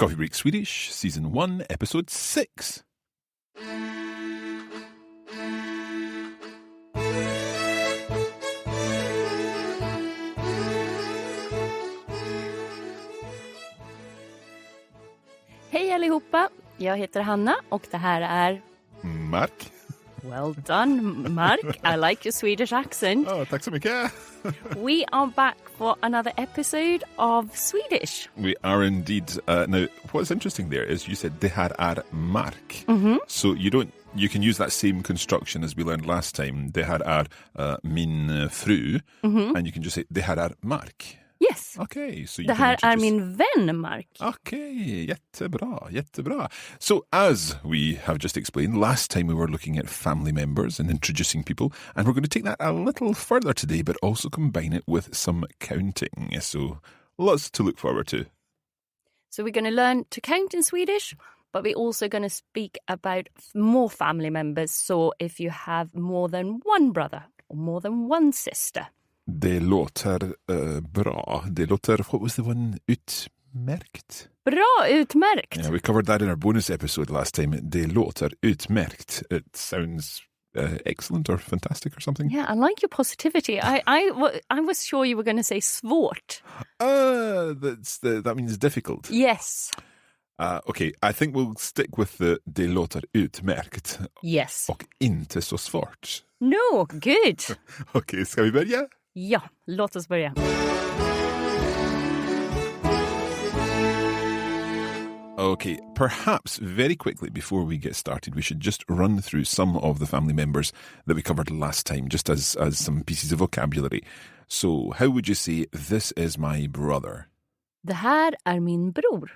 Coffee Break Swedish, Season 1, Episode 6. Hej allihopa, jag heter Hanna och det här är... Mark. Well done, Mark. I like your Swedish accent. Oh, tack så mycket. We are back for another episode of Swedish. We are indeed. Now, what's interesting there is you said det här är Mark. So you can use that same construction as we learned last time. Det här är min fru. And you can just say det här är Mark. Yes. Okay, so det här är min vän Mark. Okay, jättebra. So as we have just explained, last time we were looking at family members and introducing people, and we're going to take that a little further today, but also combine it with some counting. So lots to look forward to. So we're going to learn to count in Swedish, but we're also going to speak about more family members. So if you have more than one brother or more than one sister. Det låter bra. Det låter, what was the one? Utmärkt. Bra, utmärkt. Yeah, we covered that in our bonus episode last time. Det låter utmärkt. It sounds excellent or fantastic or something. Yeah, I like your positivity. I was sure you were going to say svårt. That means difficult. Yes. Okay, I think we'll stick with det låter utmärkt. Yes. Och inte så svårt. No, good. Okej, ska vi börja? Ja, låt oss börja. Okay, perhaps very quickly before we get started, we should just run through some of the family members that we covered last time, just as some pieces of vocabulary. So, how would you say, this is my brother? Det här är min bror.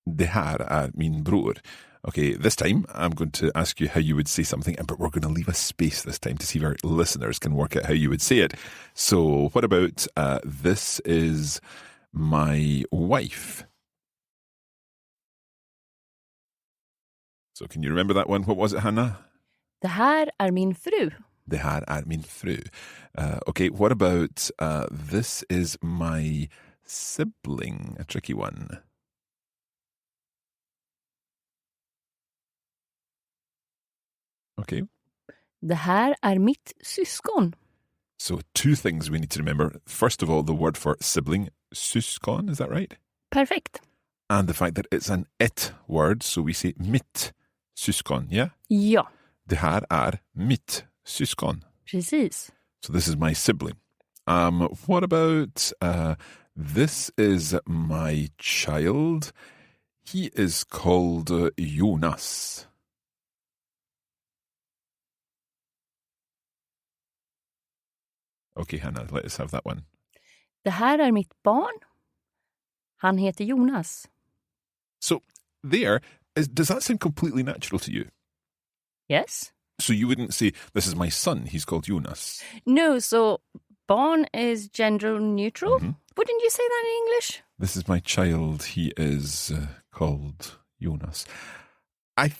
Det här är min bror. Okay, this time I'm going to ask you how you would say something, but we're going to leave a space this time to see if our listeners can work out how you would say it. So what about this is my wife? So can you remember that one? What was it, Hannah? Det här är min fru. Det här är min fru. Okay, what about this is my sibling? A tricky one. Okay. Det här är mitt syskon. So two things we need to remember. First of all, the word for sibling, syskon, is that right? Perfekt. And the fact that it's an it word, so we say mitt syskon, yeah? Ja. Det här är mitt syskon. Precis. So this is my sibling. What about this is my child. He is called Jonas. Okay, Hannah, let us have that one. Det här är mitt barn. Han heter Jonas. So there, does that sound completely natural to you? Yes. So you wouldn't say, this is my son, he's called Jonas? No, so barn is gender neutral. Wouldn't you say that in English? This is my child, he is called Jonas. I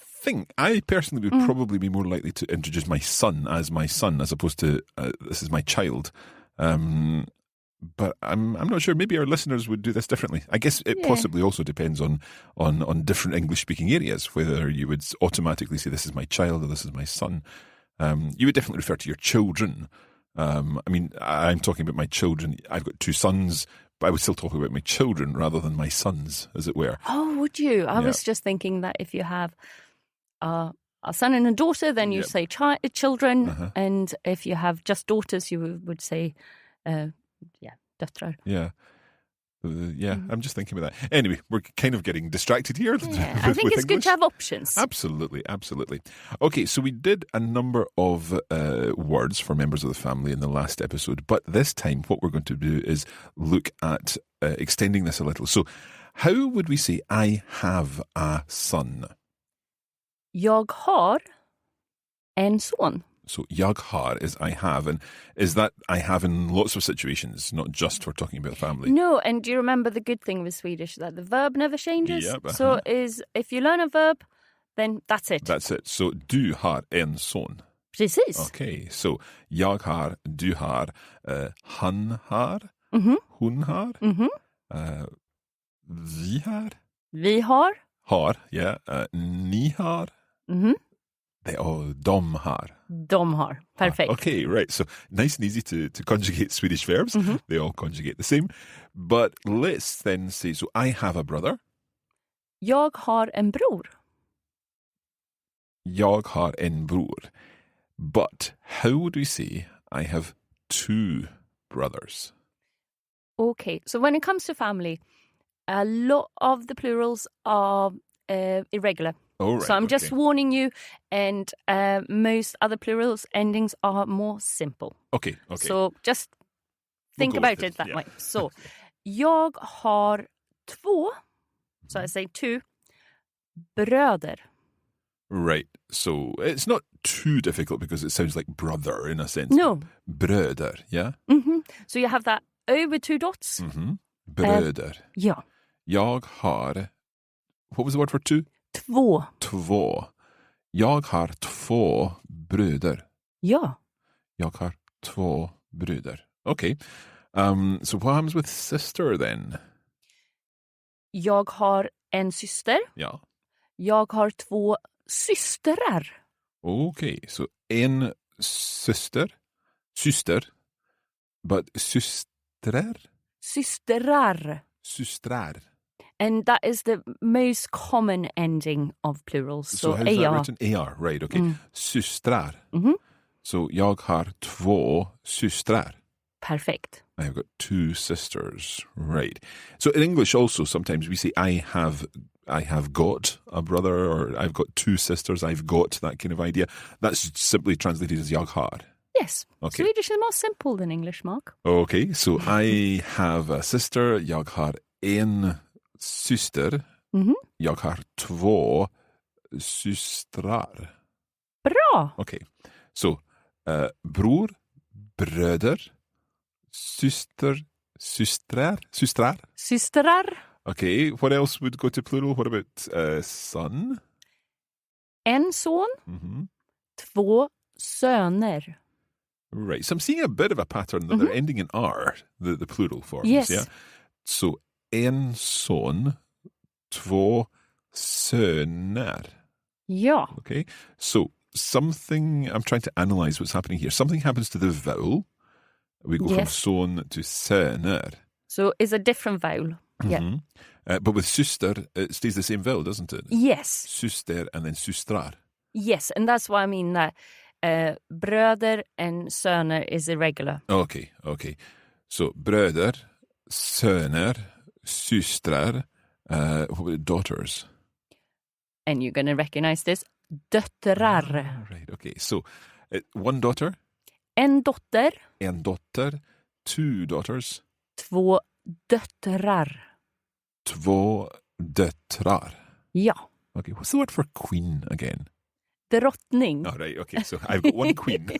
personally would probably be more likely to introduce my son as opposed to this is my child. But I'm not sure. Maybe our listeners would do this differently. I guess it possibly also depends on different English-speaking areas, whether you would automatically say this is my child or this is my son. You would definitely refer to your children. I mean, I'm talking about my children. I've got two sons, but I would still talk about my children rather than my sons, as it were. Oh, would you? I was just thinking that if you have a son and a daughter, then you say children. And if you have just daughters, you would say, döttrar. Yeah. I'm just thinking about that. Anyway, we're kind of getting distracted here. Yeah, I think it's good to have options. Absolutely. Okay, so we did a number of words for members of the family in the last episode, but this time what we're going to do is look at extending this a little. So how would we say I have a son? Jag har en son. So jag har is I have, and is that I have in lots of situations, not just for talking about family? No, and do you remember the good thing with Swedish, that the verb never changes? Yep, So if you learn a verb, then that's it. That's it. So du har en son. Precis. Okay, so jag har, du har, han har, hon har. Vi har. Vi har. Har, yeah. Ni har. Mm-hmm. De har. De har. Perfect. Okay, right. So nice and easy to conjugate Swedish verbs. Mm-hmm. They all conjugate the same. But let's then say, so I have a brother. Jag har en bror. Jag har en bror. But how would we say I have two brothers? Okay, so when it comes to family, a lot of the plurals are irregular. Oh, right, so I'm just warning you, and most other plurals endings are more simple. Okay. So just think about it that way. So, jag har två, so I say two, bröder. Right. So it's not too difficult because it sounds like brother in a sense. No. Bröder, yeah? Mm-hmm. So you have that over two dots. Mm-hmm. Bröder. Ja. Jag har... What was the word for two? Två. Två. Jag har två bröder. Ja. Jag har två bröder. Okay. So what happens with sister then? Jag har en syster. Ja. Jag har två systrar. Okay. So en syster. But systrar? Systrar. And that is the most common ending of plurals. So how's that written? AR, right, okay. Systrar. Mm-hmm. So jag har två systrar. Perfect. I've got two sisters, right. So in English also sometimes we say I have got a brother, or I've got two sisters, I've got, that kind of idea. That's simply translated as jag har. Yes. Okay. Swedish is more simple than English, Mark. Okay, so I have a sister, jag har en syster. Mm-hmm. Jag har två systrar. Bra! Okay, so bror, bröder, syster, systrar. Okay, what else would go to plural? What about son? En son, mm-hmm. Två söner. Right, so I'm seeing a bit of a pattern that they're ending in R, the plural forms. Yes. Yeah? So en son, två söner. Ja. Okay, so something, I'm trying to analyze what's happening here. Something happens to the vowel. We go from son to söner. So it's a different vowel. Mm-hmm. Yeah. But with syster, it stays the same vowel, doesn't it? Yes. Syster and then systrar. Yes, and that's why I mean that bröder and söner is irregular. Okay. So bröder, söner, systrar, daughters. And you're going to recognize this. Döttrar. Right, okay. So one daughter. En dotter. En dotter. Two daughters. Två döttrar. Två döttrar. Ja. Okay, what's the word for queen again? Drottning. Oh, right, okay, so I've got one queen.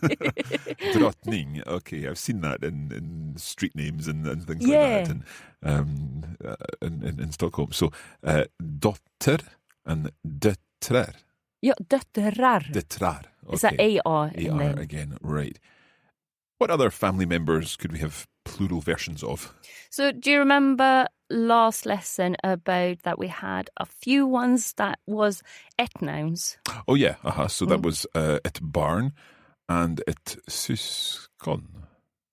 Drottning. Okay, I've seen that in street names and things like that in Stockholm. So, dotter and döttrar. Ja, döttrar. Döttrar. Okay. It's an AR. AR again, right. What other family members could we have plural versions of? So do you remember last lesson about that we had a few ones that was ett nouns? Oh, yeah. So that was ett barn and ett syskon.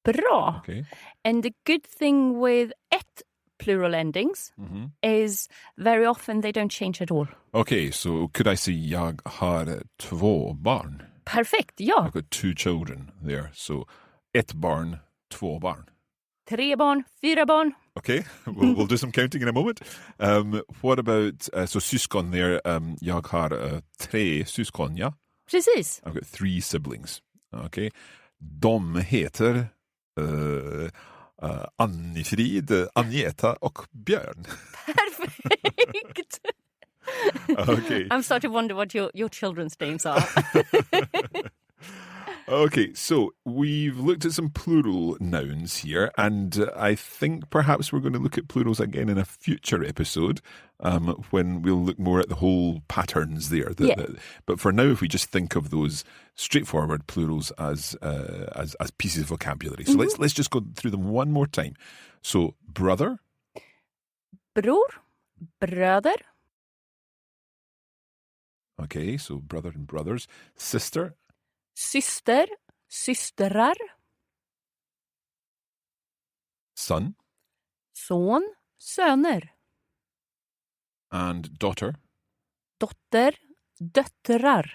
Bra. Okay. And the good thing with ett plural endings is very often they don't change at all. Okay, so could I say jag har två barn? Perfect, ja. I've got two children there. So ett barn, två barn. 3 barn, 4 barn. Okay, we'll do some counting in a moment. What about, so syskon there, jag har 3 syskon, ja? Precis. I've got 3 siblings. Okay. De heter Annifrid, Agneta och Björn. Perfect. Okay. I'm starting to wonder what your children's names are. Okay, so we've looked at some plural nouns here, and I think perhaps we're going to look at plurals again in a future episode when we'll look more at the whole patterns there. But for now, if we just think of those straightforward plurals as pieces of vocabulary. So let's just go through them one more time. So brother. Bror. Bröder. Okay, so brother and brothers. Sister. Syster. Systrar. Son. Son. Söner. And daughter. Dotter. Döttrar.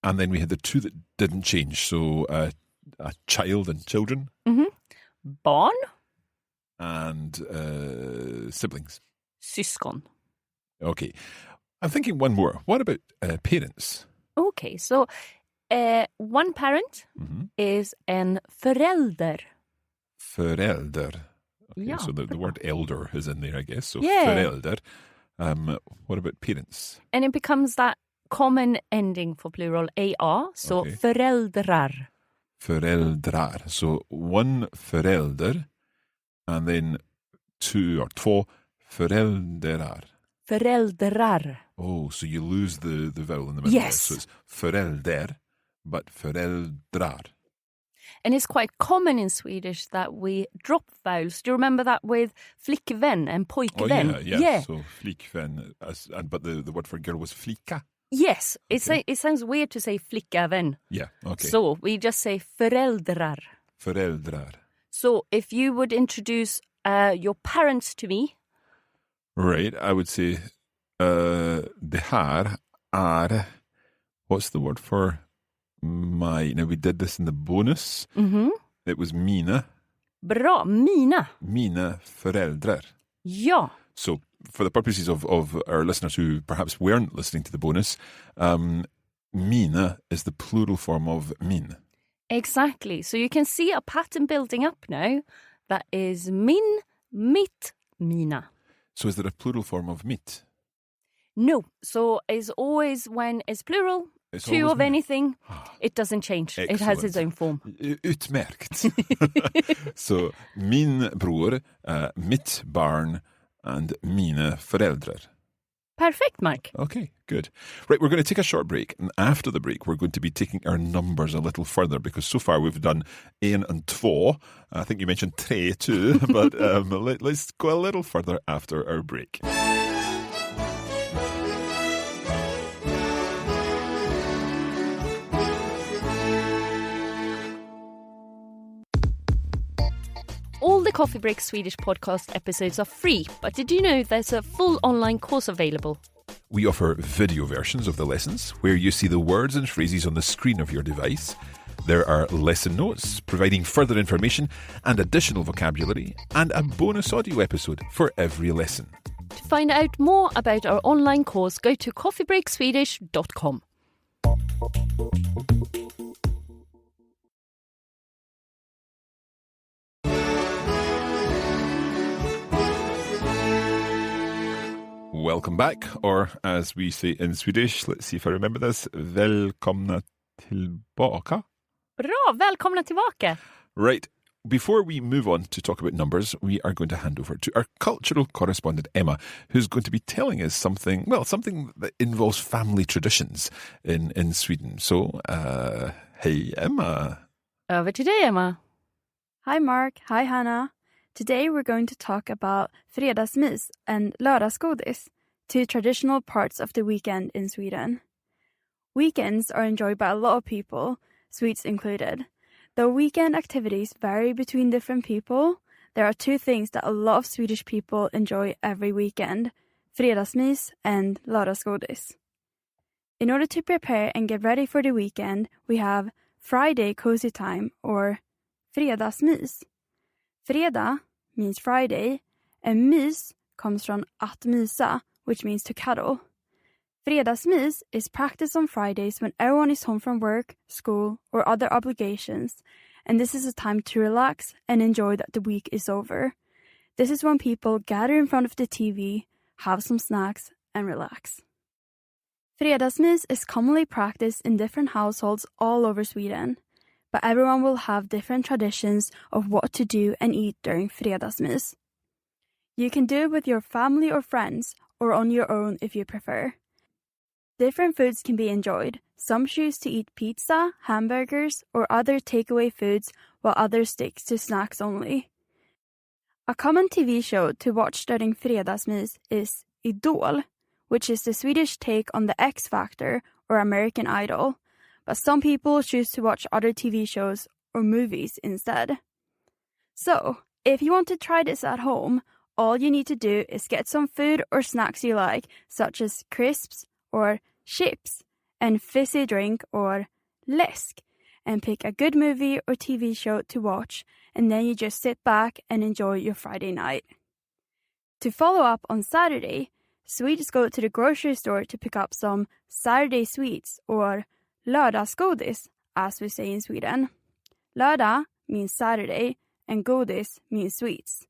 And then we had the two that didn't change. So a child and children. Barn. And siblings. Syskon. Okay. I'm thinking one more. What about parents? Okay, so one parent is en förälder. Förälder. Okay, Yeah, so the word elder is in there, I guess. So Yeah. förälder. What about parents? And it becomes that common ending for plural, AR. So Okay. föräldrar. Föräldrar. So one förälder and then two or två föräldrar. Föräldrar. Oh, so you lose the vowel in the middle. Yes. So it's förälder, but föräldrar. And it's quite common in Swedish that we drop vowels. Do you remember that with flickvän and pojkvän? Oh, yeah. So flickvän, but the word for girl was flicka. Yes. Okay. It sounds weird to say flickavän. Yeah, okay. So we just say föräldrar. Föräldrar. So if you would introduce your parents to me. Right, I would say det här är, what's the word for my, now we did this in the bonus. It was mina. Bra, mina Föräldrar. Ja. So for the purposes of our listeners who perhaps weren't listening to the bonus, mina is the plural form of min. Exactly. So you can see a pattern building up now. That is min, mitt, mina. So is there a plural form of mitt? No. So it's always when it's plural, It's two always of mina. anything, it doesn't change. It has its own form. Utmärkt. So min bror, mitt barn, and mina föräldrar. Perfect, Mark. Okay, good. Right, we're going to take a short break. And after the break, we're going to be taking our numbers a little further because so far we've done en and två. I think you mentioned tre too, but let's go a little further after our break. All the Coffee Break Swedish podcast episodes are free, but did you know there's a full online course available? We offer video versions of the lessons where you see the words and phrases on the screen of your device. There are lesson notes providing further information and additional vocabulary, and a bonus audio episode for every lesson. To find out more about our online course, go to coffeebreakswedish.com. Welcome back, or as we say in Swedish, let's see if I remember this, välkomna tillbaka. Bra, välkomna tillbaka. Right, before we move on to talk about numbers, we are going to hand over to our cultural correspondent, Emma, who's going to be telling us something that involves family traditions in Sweden. So, hey, Emma. Over to dig, Emma. Hi, Mark. Hi, Hannah. Today we're going to talk about fredagsmys and lördagsgodis, two traditional parts of the weekend in Sweden. Weekends are enjoyed by a lot of people, Swedes included. Though weekend activities vary between different people, there are two things that a lot of Swedish people enjoy every weekend, fredagsmys and lördagsgodis. In order to prepare and get ready for the weekend, we have Friday cozy time or fredagsmys. Fredag means Friday, and mys comes from att mysa, which means to cuddle. Fredagsmys is practiced on Fridays when everyone is home from work, school, or other obligations, and this is a time to relax and enjoy that the week is over. This is when people gather in front of the TV, have some snacks, and relax. Fredagsmys is commonly practiced in different households all over Sweden, but everyone will have different traditions of what to do and eat during fredagsmys. You can do it with your family or friends, or on your own if you prefer. Different foods can be enjoyed. Some choose to eat pizza, hamburgers, or other takeaway foods, while others stick to snacks only. A common TV show to watch during fredagsmys is Idol, which is the Swedish take on the X Factor or American Idol, but some people choose to watch other TV shows or movies instead. So, if you want to try this at home, all you need to do is get some food or snacks you like, such as crisps or chips, and fizzy drink or läsk, and pick a good movie or TV show to watch, and then you just sit back and enjoy your Friday night. To follow up on Saturday, Swedes go to the grocery store to pick up some Saturday sweets or lördagsgodis, as we say in Sweden. Lördag means Saturday and godis means sweets.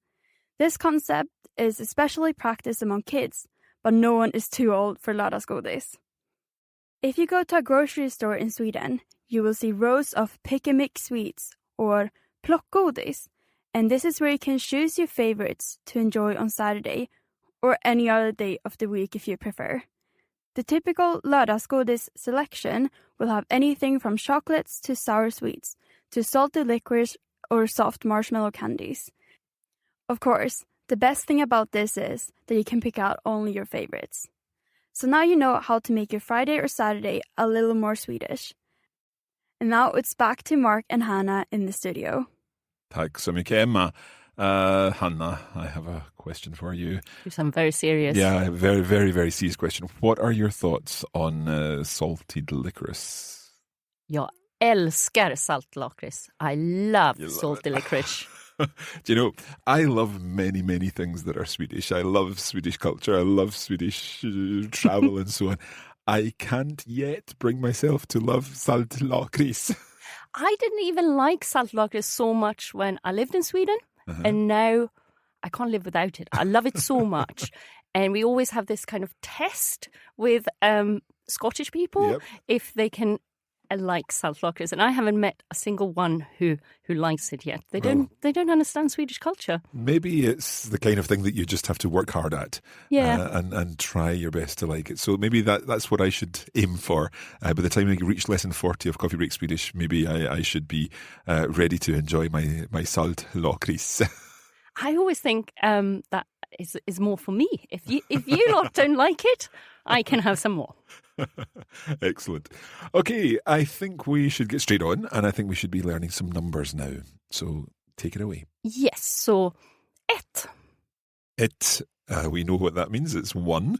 This concept is especially practiced among kids, but no one is too old for lördagsgodis. If you go to a grocery store in Sweden, you will see rows of pick-and-mix sweets or plockgodis, and this is where you can choose your favorites to enjoy on Saturday or any other day of the week if you prefer. The typical lördagsgodis selection will have anything from chocolates to sour sweets to salty licorice or soft marshmallow candies. Of course, the best thing about this is that you can pick out only your favorites. So now you know how to make your Friday or Saturday a little more Swedish. And now it's back to Mark and Hannah in the studio. Tack så mycket, Emma. Hanna, I have a question for you. I'm very serious. Yeah, a very, very, very serious question. What are your thoughts on salted licorice? Jag älskar saltlakrits. I love salty licorice. Do you know, I love many, many things that are Swedish. I love Swedish culture. I love Swedish travel and so on. I can't yet bring myself to love saltlakrits. I didn't even like saltlakrits so much when I lived in Sweden. And now I can't live without it. I love it so much. And we always have this kind of test with Scottish people if they can like saltlakrits. And I haven't met a single one who likes it yet. They don't understand Swedish culture. Maybe it's the kind of thing that you just have to work hard at and try your best to like it. So maybe that's what I should aim for. By the time I reach lesson 40 of Coffee Break Swedish, maybe I should be ready to enjoy my saltlakrits. I always think that is more for me. If you lot don't like it, I can have some more. Excellent. Okay, I think we should get straight on, and I think we should be learning some numbers now. So take it away. Yes, so ett. Ett, we know what that means. It's one.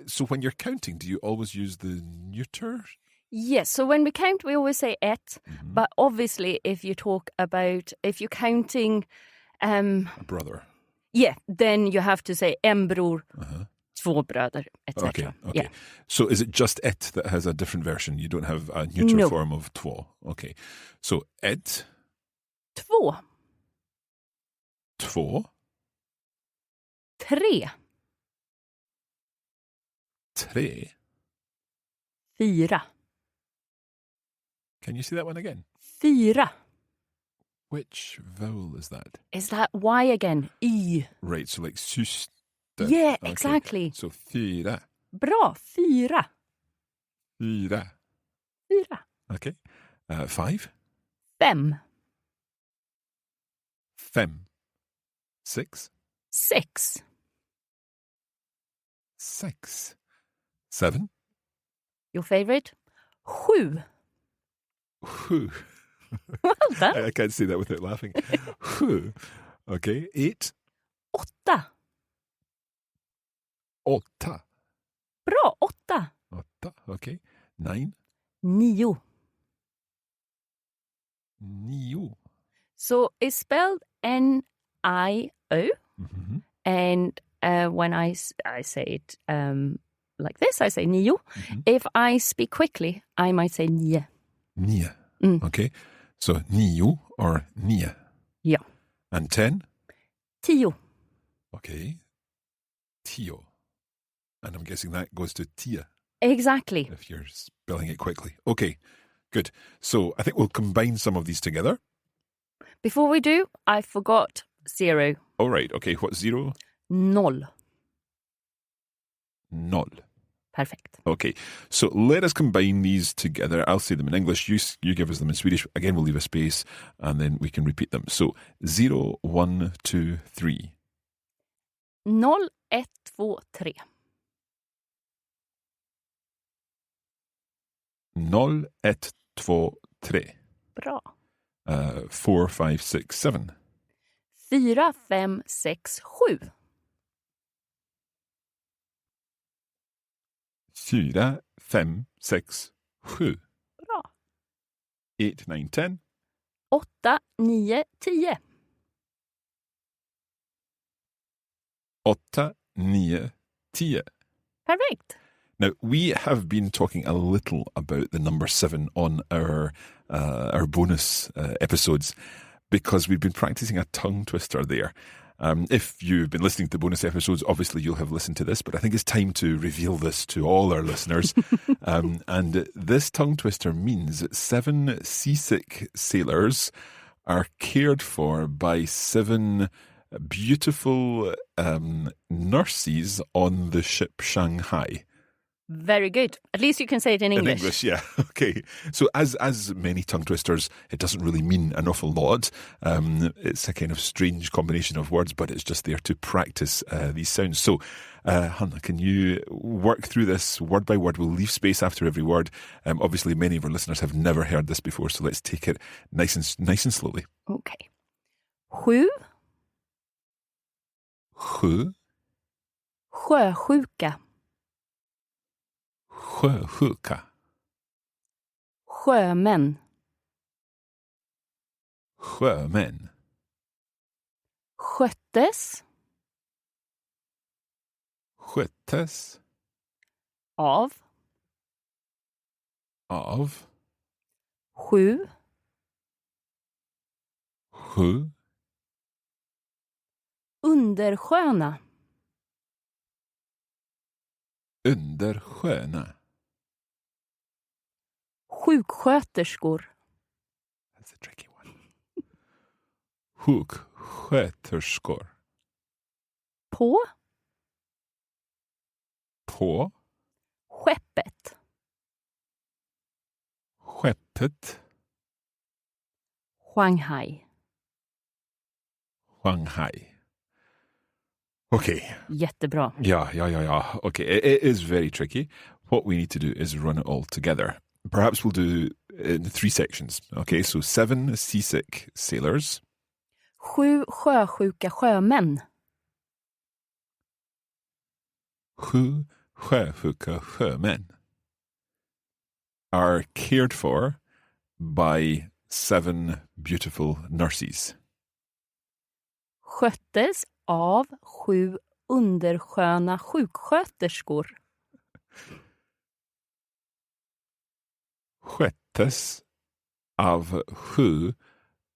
So when you're counting, do you always use the neuter? Yes, so when we count, we always say ett. Mm-hmm. But obviously, if you're counting... a brother. Yeah, then you have to say en bror, två bröder, etc. Okay. Yeah. So is it just ett that has a different version? You don't have a neuter form of två? Okay. So ett. Två. Två. Tre. Tre. Fyra. Can you say that one again? Fyra. Which vowel is that? Is that Y again? Y. Right, so like syster. Yeah, okay. Exactly. So fyra. Bra, fyra. Fyra. Fyra. Okay. Five. Fem. Fem. Six. Six. Six. Seven. Your favorite? Sju. Sju. Well done. I can't say that without laughing. Sju. Okay. Eight. Åtta. Åtta. Bra, åtta. Åtta. Okay. Nine. Nio. Nio. So it's spelled Nio. Mm-hmm. And when I say it like this, I say nio. Mm-hmm. If I speak quickly, I might say nio. Nio. Okay. So nio or nio. Yeah. And 10? Tio. Okay. Tio. And I'm guessing that goes to tia. Exactly. If you're spelling it quickly. Okay, good. So I think we'll combine some of these together. Before we do, I forgot 0. All right. Okay, what's 0? Noll. Noll. Perfect. Okay, so let us combine these together. I'll say them in English. You give us them in Swedish. Again, we'll leave a space and then we can repeat them. So 0, 1, 2, 3. 0123. 0123. Bra. 4, 5, 6, 7. 4, 5, 6, 7. 4, 5, 6, 7. Bra. 8, 9, 10. 8, 9, 10. 8, 9, 10. Perfect. Now, we have been talking a little about the number 7 on our bonus episodes because we've been practicing a tongue twister there. If you've been listening to the bonus episodes, obviously you'll have listened to this, but I think it's time to reveal this to all our listeners. And this tongue twister means 7 seasick sailors are cared for by 7 beautiful nurses on the ship Shanghai. Very good. At least you can say it in English. In English, yeah. Okay. So as many tongue twisters, it doesn't really mean an awful lot. It's a kind of strange combination of words, but it's just there to practice these sounds. So, Hannah, can you work through this word by word? We'll leave space after every word. Obviously, many of our listeners have never heard this before, so let's take it nice and slowly. Okay. 7. 7. Sjösjuka. Sjösjuka. Sjömän. Sjömän. Sköttes. Sköttes. Av. 7. 7. Undersköna. Undersköna. Sjuksköterskor. That's a tricky one. Sjuksköterskor. På. På. Skeppet. Skeppet. Shanghai. Shanghai. Okay. Jättebra. Yeah. Okay, it is very tricky. What we need to do is run it all together. Perhaps we'll do in 3 sections. Okay, so 7 seasick sailors. 7 sjösjuka sjömän. 7 sjösjuka sjömän are cared for by 7 beautiful nurses. Sköttes av 7 undersköna sjuksköterskor. Sköttes av 7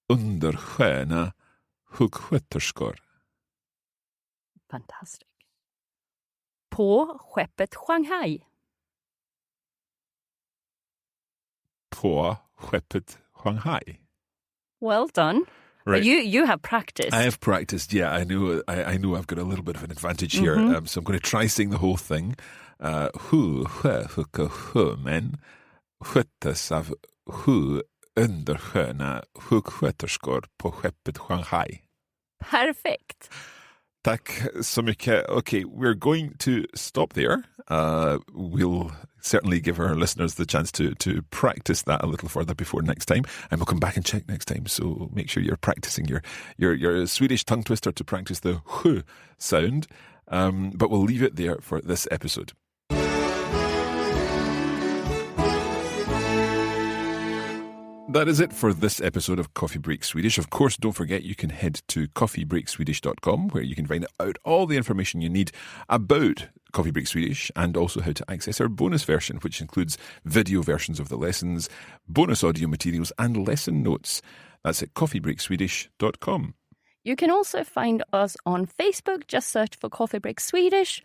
undersköna sjuksköterskor. Fantastiskt. På skeppet Shanghai. På skeppet Shanghai. Well done. Right. You have practiced. I have practiced, yeah. I know I've got a little bit of an advantage here. So I'm going to try saying the whole thing. 7 sjösjuka sjömän sköttes av 7 undersköna sjuksköterskor på skeppet Shanghai. Perfect. Tack så mycket. Okay, we're going to stop there. We'll certainly give our listeners the chance to practice that a little further before next time, and we'll come back and check next time. So make sure you're practicing your Swedish tongue twister to practice the h sound. But we'll leave it there for this episode. That is it for this episode of Coffee Break Swedish. Of course, don't forget you can head to coffeebreakswedish.com where you can find out all the information you need about Coffee Break Swedish and also how to access our bonus version, which includes video versions of the lessons, bonus audio materials and lesson notes. That's at coffeebreakswedish.com. You can also find us on Facebook. Just search for Coffee Break Swedish.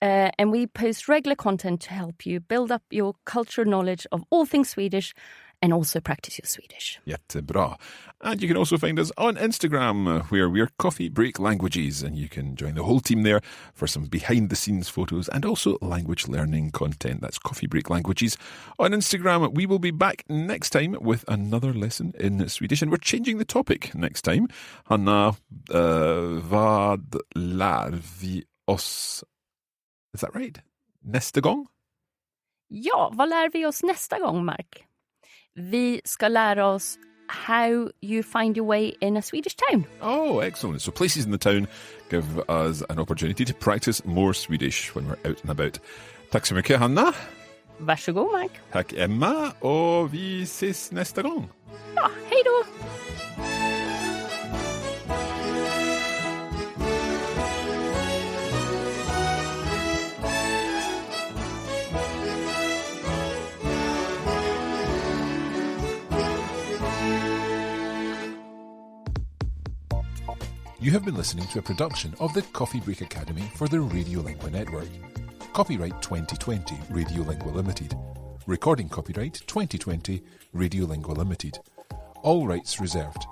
And we post regular content to help you build up your cultural knowledge of all things Swedish and also practice your Swedish. Jättebra. And you can also find us on Instagram, where we're Coffee Break Languages, and you can join the whole team there for some behind-the-scenes photos and also language learning content. That's Coffee Break Languages on Instagram. We will be back next time with another lesson in Swedish, and we're changing the topic next time. Hanna, vad lär vi oss? Is that right? Nästa gång? Ja, vad lär vi oss nästa gång, Mark? Vi ska lära oss how you find your way in a Swedish town. Oh, excellent. So places in the town give us an opportunity to practice more Swedish when we're out and about. Tack så mycket, Hanna. Varsågod, Mark. Tack, Emma. Och vi ses nästa gång. Ja, hej då. You have been listening to a production of the Coffee Break Academy for the Radiolingua Network. Copyright 2020 Radiolingua Limited. Recording copyright 2020 Radiolingua Limited. All rights reserved.